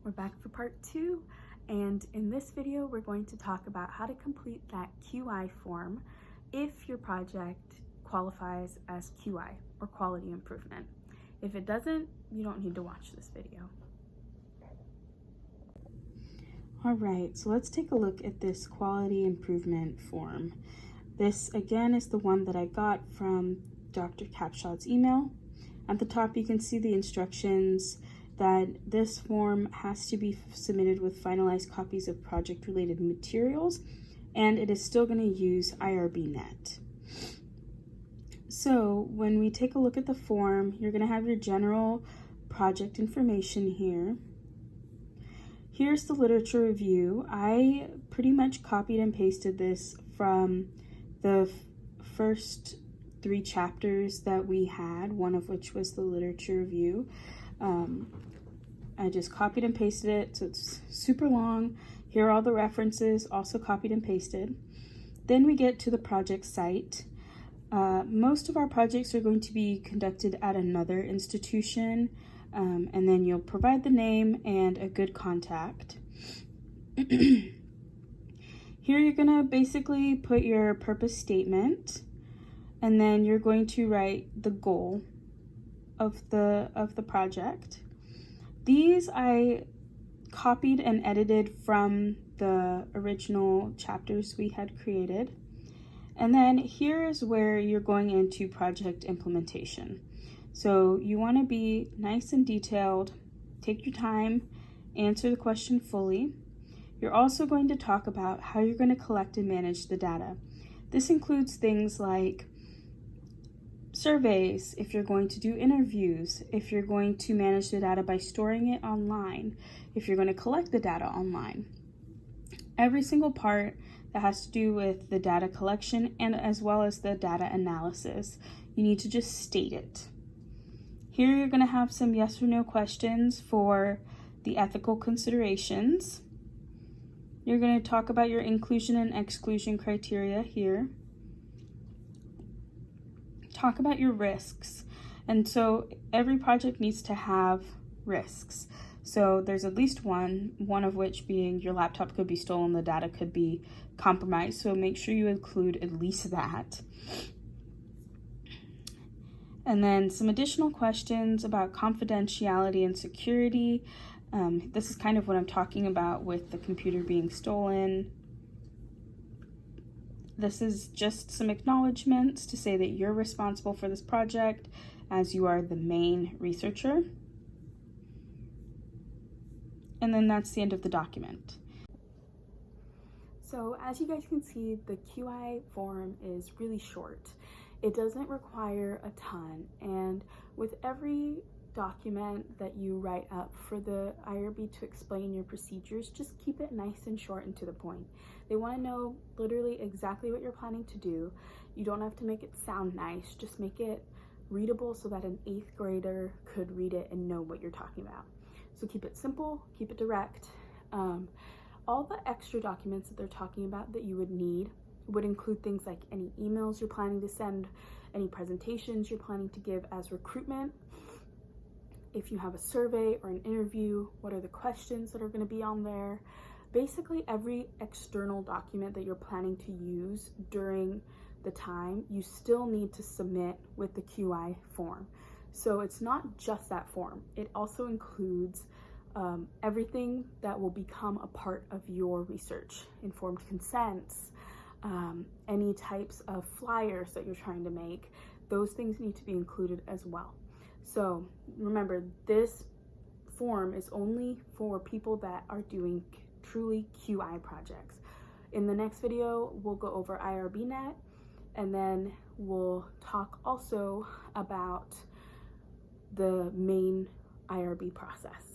We're back for part 2, and in this video we're going to talk about how to complete that QI form if your project qualifies as QI or quality improvement. If it doesn't, you don't need to watch this video. All right, so let's take a look at this quality improvement form. This again is the one that I got from Dr. Capshaw's email. At the top you can see the instructions that this form has to be submitted with finalized copies of project related materials, and it is still going to use IRBnet. So when we take a look at the form, you're going to have your general project information here. Here's the literature review. I pretty much copied and pasted this from the first 3 chapters that we had, one of which was the literature review. I just copied and pasted it, so it's super long. Here are all the references, also copied and pasted. Then we get to the project site. Most of our projects are going to be conducted at another institution, and then you'll provide the name and a good contact. Here you're gonna basically put your purpose statement, and then you're going to write the goal of the project. These I copied and edited from the original chapters we had created. And then here is where you're going into project implementation. So you want to be nice and detailed, take your time, answer the question fully. You're also going to talk about how you're going to collect and manage the data. This includes things like surveys, if you're going to do interviews, if you're going to manage the data by storing it online, if you're going to collect the data online. Every single part that has to do with the data collection and as well as the data analysis, you need to just state it. Here you're going to have some yes or no questions for the ethical considerations. You're going to talk about your inclusion and exclusion criteria here. Talk about your risks. And so every project needs to have risks. So there's at least one of which being your laptop could be stolen, the data could be compromised. So make sure you include at least that. And then some additional questions about confidentiality and security. This is kind of what I'm talking about with the computer being stolen. This is just some acknowledgements to say that you're responsible for this project as you are the main researcher. And then that's the end of the document. So as you guys can see, the QI form is really short. It doesn't require a ton, and with every document that you write up for the IRB to explain your procedures, just keep it nice and short and to the point. They want to know literally exactly what you're planning to do. You don't have to make it sound nice, just make it readable so that an 8th grader could read it and know what you're talking about. So keep it simple, keep it direct. All the extra documents that they're talking about that you would need would include things like any emails you're planning to send, any presentations you're planning to give as recruitment. If you have a survey or an interview, what are the questions that are going to be on there? Basically, every external document that you're planning to use during the time, you still need to submit with the QI form. So it's not just that form. It also includes everything that will become a part of your research. Informed consents, any types of flyers that you're trying to make, those things need to be included as well. So remember, this form is only for people that are doing truly QI projects. In the next video, we'll go over IRBnet, and then we'll talk also about the main IRB process.